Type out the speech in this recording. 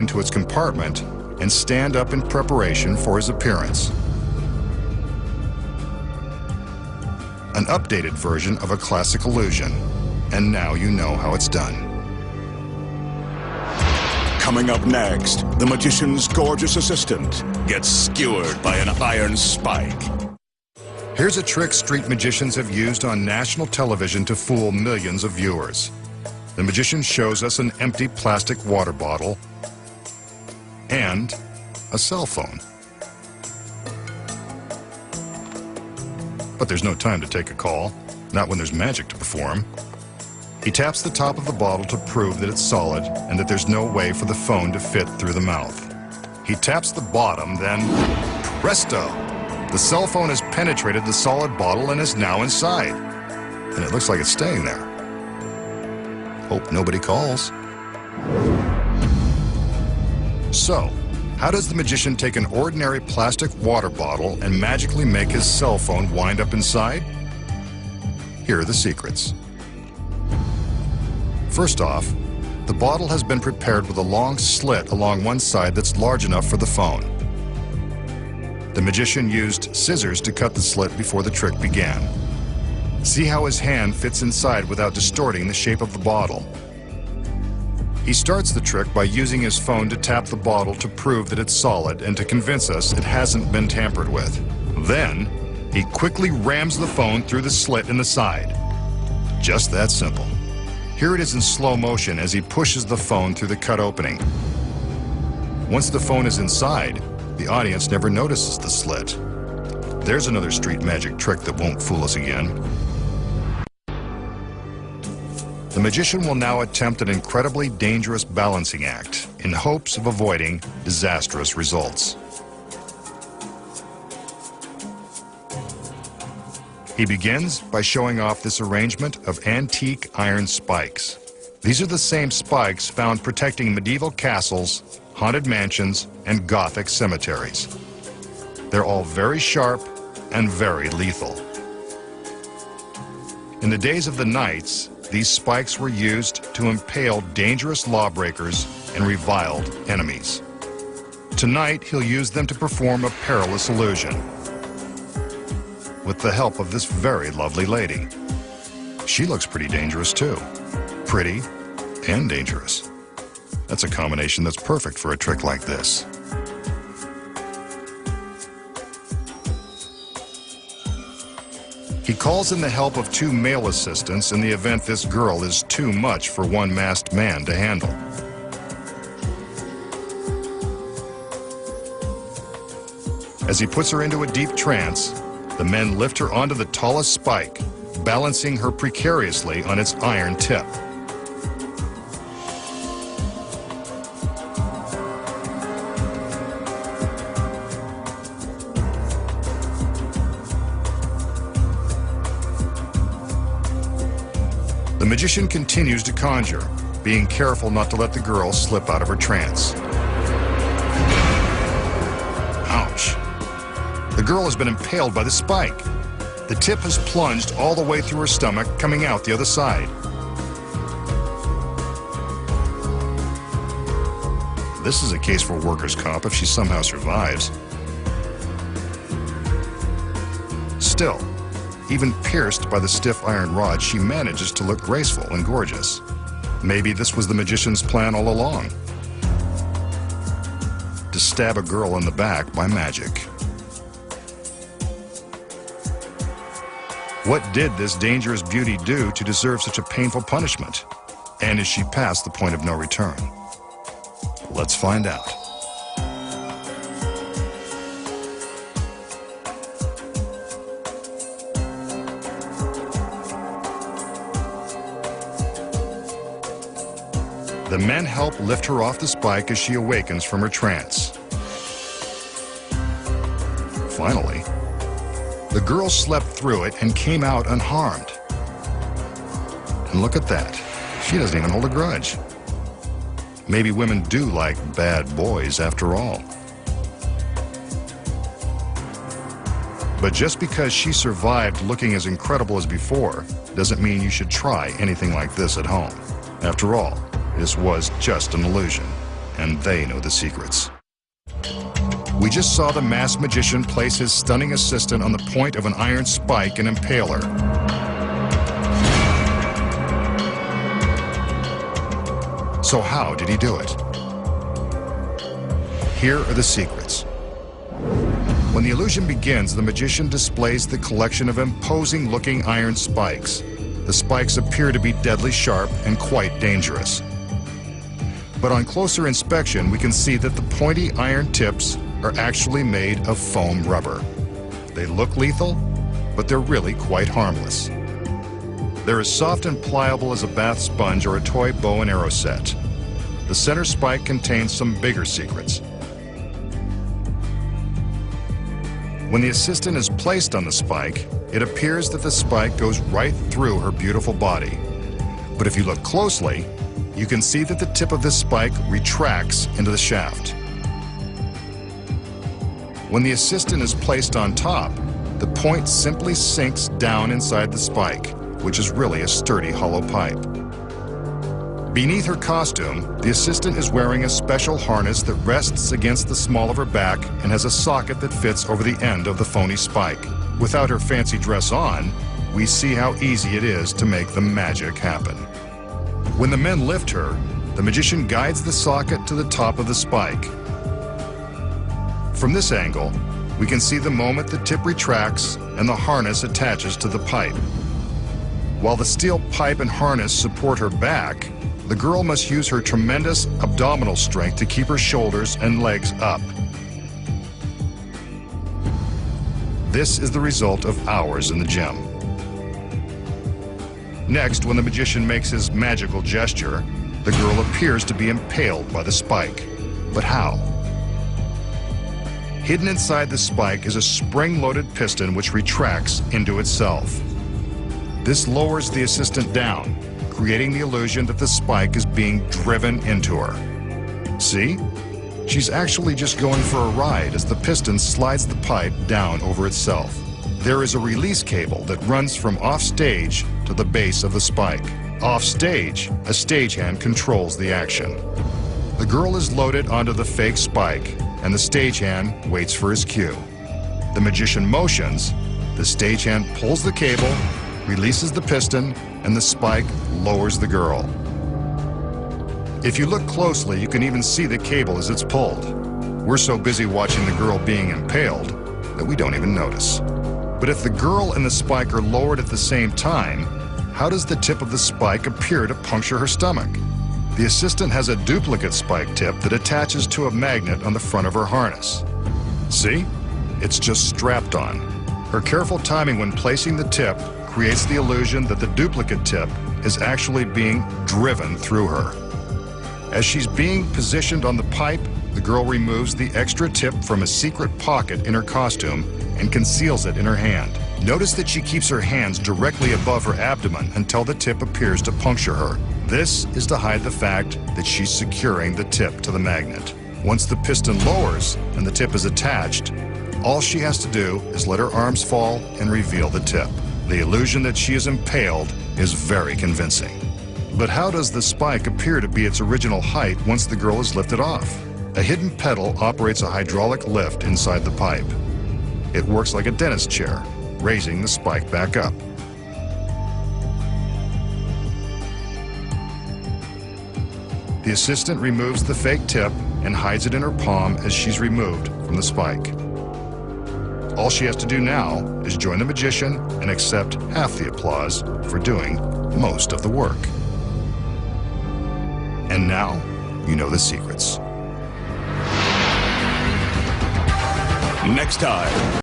into its compartment and stand up in preparation for his appearance. An updated version of a classic illusion, and now you know how it's done. Coming up next, the magician's gorgeous assistant gets skewered by an iron spike. Here's a trick street magicians have used on national television to fool millions of viewers. The magician shows us an empty plastic water bottle and a cell phone. But there's no time to take a call, not when there's magic to perform. He taps the top of the bottle to prove that it's solid and that there's no way for the phone to fit through the mouth. He taps the bottom, then presto! The cell phone has penetrated the solid bottle and is now inside. And it looks like it's staying there. Hope nobody calls. So, how does the magician take an ordinary plastic water bottle and magically make his cell phone wind up inside? Here are the secrets. First off, the bottle has been prepared with a long slit along one side that's large enough for the phone. The magician used scissors to cut the slit before the trick began. See how his hand fits inside without distorting the shape of the bottle. He starts the trick by using his phone to tap the bottle to prove that it's solid and to convince us it hasn't been tampered with. Then, he quickly rams the phone through the slit in the side. Just that simple. Here it is in slow motion as he pushes the phone through the cut opening. Once the phone is inside, the audience never notices the slit. There's another street magic trick that won't fool us again. The magician will now attempt an incredibly dangerous balancing act in hopes of avoiding disastrous results. He begins by showing off this arrangement of antique iron spikes. These are the same spikes found protecting medieval castles, haunted mansions, and Gothic cemeteries. They're all very sharp and very lethal. In the days of the knights, these spikes were used to impale dangerous lawbreakers and reviled enemies. Tonight, he'll use them to perform a perilous illusion with the help of this very lovely lady. She looks pretty dangerous too. Pretty and dangerous. That's a combination that's perfect for a trick like this. He calls in the help of two male assistants in the event this girl is too much for one masked man to handle. As he puts her into a deep trance, the men lift her onto the tallest spike, balancing her precariously on its iron tip. The magician continues to conjure, being careful not to let the girl slip out of her trance. Ouch. The girl has been impaled by the spike. The tip has plunged all the way through her stomach, coming out the other side. This is a case for workers' comp if she somehow survives. Still, even pierced by the stiff iron rod, she manages to look graceful and gorgeous. Maybe this was the magician's plan all along. To stab a girl in the back by magic. What did this dangerous beauty do to deserve such a painful punishment? And is she past the point of no return? Let's find out. The men help lift her off the spike as she awakens from her trance. Finally, the girl slept through it and came out unharmed. And look at that. She doesn't even hold a grudge. Maybe women do like bad boys after all. But just because she survived looking as incredible as before doesn't mean you should try anything like this at home. After all, this was just an illusion. and they know the secrets. We just saw the masked magician place his stunning assistant on the point of an iron spike and impale her. So how did he do it? Here are the secrets. When the illusion begins, the magician displays the collection of imposing-looking iron spikes. The spikes appear to be deadly sharp and quite dangerous. But on closer inspection, we can see that the pointy iron tips are actually made of foam rubber. They look lethal, but they're really quite harmless. They're as soft and pliable as a bath sponge or a toy bow and arrow set. The center spike contains some bigger secrets. When the assistant is placed on the spike, it appears that the spike goes right through her beautiful body. But if you look closely, you can see that the tip of this spike retracts into the shaft. When the assistant is placed on top, the point simply sinks down inside the spike, which is really a sturdy hollow pipe. Beneath her costume, the assistant is wearing a special harness that rests against the small of her back and has a socket that fits over the end of the phony spike. Without her fancy dress on, we see how easy it is to make the magic happen. When the men lift her, the magician guides the socket to the top of the spike. From this angle, we can see the moment the tip retracts and the harness attaches to the pipe. While the steel pipe and harness support her back, the girl must use her tremendous abdominal strength to keep her shoulders and legs up. This is the result of hours in the gym. Next, when the magician makes his magical gesture, the girl appears to be impaled by the spike. But how? Hidden inside the spike is a spring-loaded piston which retracts into itself. This lowers the assistant down, creating the illusion that the spike is being driven into her. See? She's actually just going for a ride as the piston slides the pipe down over itself. There is a release cable that runs from off-stage to the base of the spike. Off-stage, a stagehand controls the action. The girl is loaded onto the fake spike, and the stagehand waits for his cue. The magician motions, the stagehand pulls the cable, releases the piston, and the spike lowers the girl. If you look closely, you can even see the cable as it's pulled. We're so busy watching the girl being impaled that we don't even notice. But if the girl and the spike are lowered at the same time, how does the tip of the spike appear to puncture her stomach? The assistant has a duplicate spike tip that attaches to a magnet on the front of her harness. See? It's just strapped on. Her careful timing when placing the tip creates the illusion that the duplicate tip is actually being driven through her. As she's being positioned on the pipe, the girl removes the extra tip from a secret pocket in her costume and conceals it in her hand. Notice that she keeps her hands directly above her abdomen until the tip appears to puncture her. This is to hide the fact that she's securing the tip to the magnet. Once the piston lowers and the tip is attached, all she has to do is let her arms fall and reveal the tip. The illusion that she is impaled is very convincing. But how does the spike appear to be its original height once the girl is lifted off? A hidden pedal operates a hydraulic lift inside the pipe. It works like a dentist chair, raising the spike back up. The assistant removes the fake tip and hides it in her palm as she's removed from the spike. All she has to do now is join the magician and accept half the applause for doing most of the work. And now, you know the secrets. Next time